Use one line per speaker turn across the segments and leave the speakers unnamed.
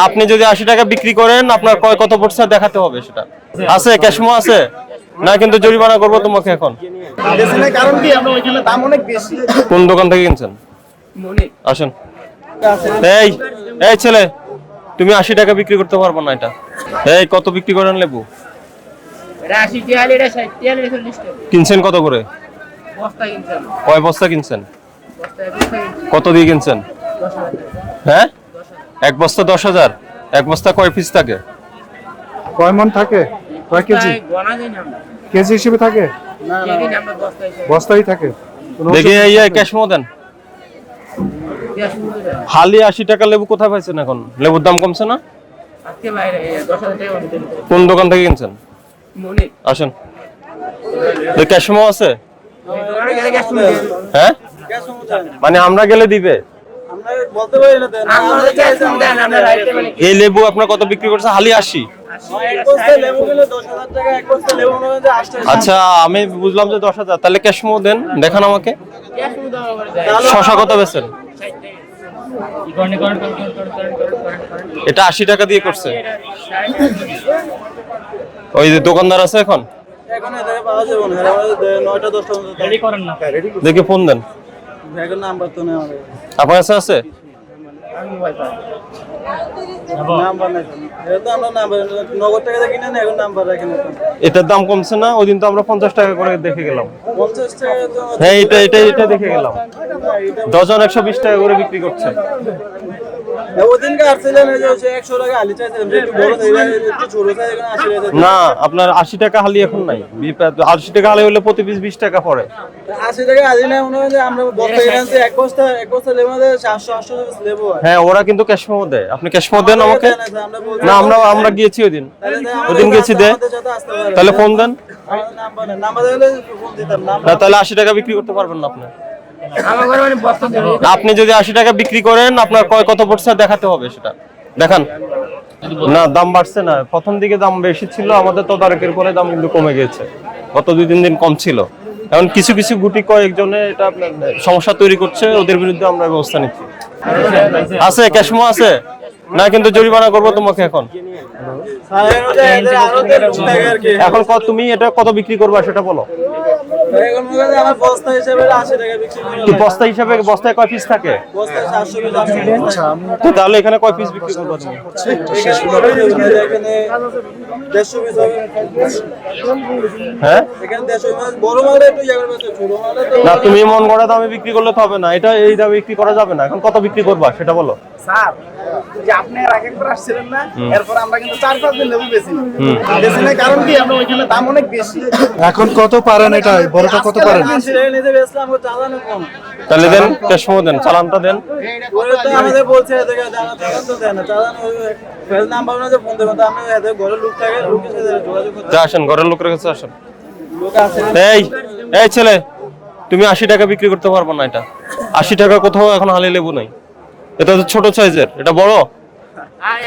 আপনি যদি 80 টাকা বিক্রি করেন আপনার কত পড়ছে দেখাতে হবে সেটা আছে ক্যাশমো আছে না কিন্তু জরিমানা করব তোমাকে এখন
কারণ কি আমরা ওইখানে দাম অনেক বেশি।
কোন দোকান থেকে কিনছেন আসেন এই এই ছেলে তুমি 80 টাকা বিক্রি করতে পারবে না এটা এই কত বিক্রি করেন লেবু
এটা 80 টাকা এটা 60 টাকা 40 টাকা
কিনছেন কত করে
বস্তা কিনছেন
কয় বস্তা কিনছেন
বস্তা
কত দিয়ে কিনছেন
10000
হ্যাঁ এক বস্তা 10,000 এক বস্তা কয় পিস থাকে
কয় মন থাকে কয় কেজি
গোনা দেন আমরা
কেজি হিসেবে থাকে
কেজি আমরা বস্তা হিসেবে
বস্তাই থাকে
দেখি এই ক্যাশমো দেন হালি 80 টাকা লেবু কোথায় পাইছেন এখন লেবুর দাম কমছে না
আজকে বাইরে 10000 টাকা দিতে
কোন দোকান থেকে কিনছেন
মনে
আসেন এই ক্যাশমো আছে
দোকানে গেলে গ্যাস তুলে
হ্যাঁ মানে আমরা গেলে দিবে
আমরা বলতে পারি না দেন
আমরা চাইছেন দেন আমরা রাইতে মানে
এই লেবু আপনার কত বিক্রি করছে হালি 80
এক বস্তা লেবু গেলে 10000 টাকা এক বস্তা লেবু মনে 80
আচ্ছা আমি বুঝলাম যে 10,000 তাহলে ক্যাশমো দেন দেখান আমাকে
গ্যাস তুলে দাও করে দেয়
শশা কত বেচেন
60 টাকা
এটা 80 টাকা দিয়ে করছে ওই যে দোকানদার আছে এখন
এখন এটা পাওয়া যাবে না আমাদের 9টা 10টা রেডি করেন না
দেখি ফোন দেন
ব্যাগের নাম্বার তো নেই আমাদের
আপনার কাছে আছে
আমি মোবাইল পাই
নাম্বার নাই এটা তো আমরা নাম্বার নগদ টাকা দিয়ে কিনে না এখন নাম্বার রাখেন
এটার দাম কমছে না ওই দিন তো আমরা 50 টাকা করে দেখে গেলাম
50 টাকা তো
হ্যাঁ এটা দেখে গেলাম ডজন 120 টাকা করে বিক্রি করছে
ওদিনকে আসছিলেন এই যে 100 টাকা আলি চাইছিলাম একটু বড় একটু ছোট চাই এখন 80 টাকা
না আপনার 80 টাকা হালি এখন নাই 80 টাকা হালি হলে প্রতি পিস 20 টাকা পড়ে
80 টাকা আলি না মনে হয় যে আমরা বস্তা কিনছি এক বস্তা লেবু মধ্যে 700 লেবু হয়
হ্যাঁ ওরা কিন্তু ক্যাশমো দেয় আপনি ক্যাশমো দেন আমাকে না আমরা গিয়েছি ওই দিন গেছি দে তাহলে ফোন দেন
নাম্বার দিলে ফোন দিতাম
না তাহলে 80 টাকা বিক্রি করতে পারবেন না আপনি
আমার ঘরে মানে বস্তা দেবে
আপনি যদি 80 টাকা বিক্রি করেন আপনার কত পড়ছে দেখাতে হবে সেটা দেখান না দাম বাড়ছে না প্রথম দিকে দাম বেশি ছিল আমাদের তদারকির পরে দাম কিন্তু কমে গেছে গত 2-3 দিন কম ছিল এখন কিছু কিছু গুটি কয়েকজনে এটা আপনার সমস্যা তৈরি করছে ওদের বিরুদ্ধে আমরা ব্যবস্থা নিচ্ছি আছে ক্যাশমো আছে না কিন্তু জরিমানা করব তোমাকে এখন এখন তুমি এটা কত বিক্রি করবা সেটা বলো
এখন মনে আমার বস্তা হিসেবে 80 টাকা বিক্রি করি
কি বস্তা হিসাবে বস্তায় কয় পিস থাকে
বস্তা 700 পিস
তো তাহলে এখানে কয় পিস বিক্রি করবা তুমি
এখানে 150 পিস হবে
হ্যাঁ
এখানে 150 পিস বড় মাল একটু জায়গা করবে ছোট মাল তো
না তুমি মন গড়া দামে বিক্রি করলে তো হবে না এটা এই দামে বিক্রি করা যাবে না এখন কত বিক্রি করবা সেটা বলো
স্যার যে আপনি আগে করে আসছিলেন না এরপর আমরা কিন্তু 4-5 দিন লেবু বেশি না কারণ কি আমরা ওইখানে দাম অনেক বেশি
এখন কত পারেন এটা বড়টা কত পারেন
নিজে বেচলাম ও চালানো কম
তাহলে দেন ক্যাশমো দেন চালানটা দেন
ওরে তো আমাদের বলছে এদিকে চালান তো দেন না চালানো ফেল নাম্বার না যে ফোন দেব তো আমরা এদের ঘরে লোক থাকে লোকের সাথে যোগাযোগ করতে
যা আসেন ঘরের লোকের কাছে আসেন
লোক আছে
এই এই ছেলে তুমি 80 টাকা বিক্রি করতে পারবে না এটা 80 টাকা কোথাও এখন হালি লেবু নাই এটা তো ছোট সাইজের এটা বড়
আর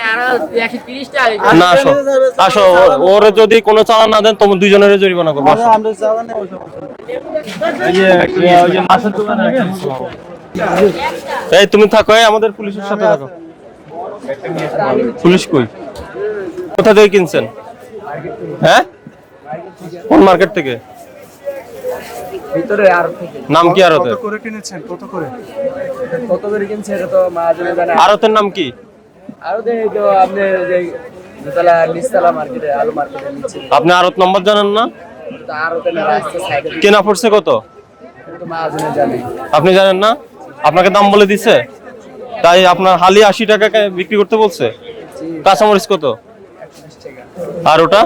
130 টাকা
না আসো আসো ওরে যদি কোনো চালান না দেন তোমার দুইজনের জরিমানা করবো আসো।
আমরা চালান না ওই
মাছের দোকানে এই তুমি থাকো এই আমাদের পুলিশের সাথে থাকো পুলিশ কই কোথা থেকে কিনছেন হ্যাঁ কোন মার্কেট থেকে
ভিতরে আর থেকে
নাম কি আরতের
করে কিনেছেন কত করে
কত করে কিনছে এটা তো মাঝে জানা
আরতের নাম কি
আর দেই তো আপনি যে দোতলা নিচতলা মার্কেটে আলু মার্কেটে নিচে
আপনি আরত নম্বর জানেন না
তো আর ওতে না রাস্তা সাইডে
কেনা পড়ছে কত
তো মাঝে জানি
আপনি জানেন না আপনাকে দাম বলে দিছে তাই আপনার হালি 80 টাকা বিক্রি করতে বলছে কাঁচামরিচ কত
120 টাকা
আর ওটা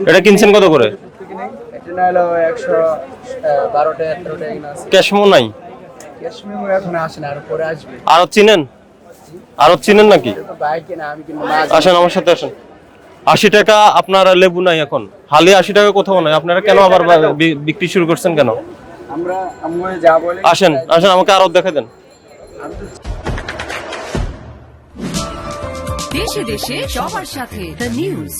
এটা কিনছেন কত করে
এটা হলো 112 টাকা 13 টাকা কিনা আছে
ক্যাশমো নাই
ক্যাশমির এখন আসে না আর পরে আসবে
আরত চিনেন নাকি
তো বাইক না আমি কিন্তু মাছ
আসেন আমার সাথে আসেন 80 টাকা আপনার লেবু নাই এখন হালি 80 টাকা কোথাও নাই আপনারা কেন আবার বিক্রি শুরু করছেন কেন
আমরা যা বলি
আসেন আমাকে আরত দেখাই দেন
দেশে দেশে সবার সাথে দ্য নিউজ।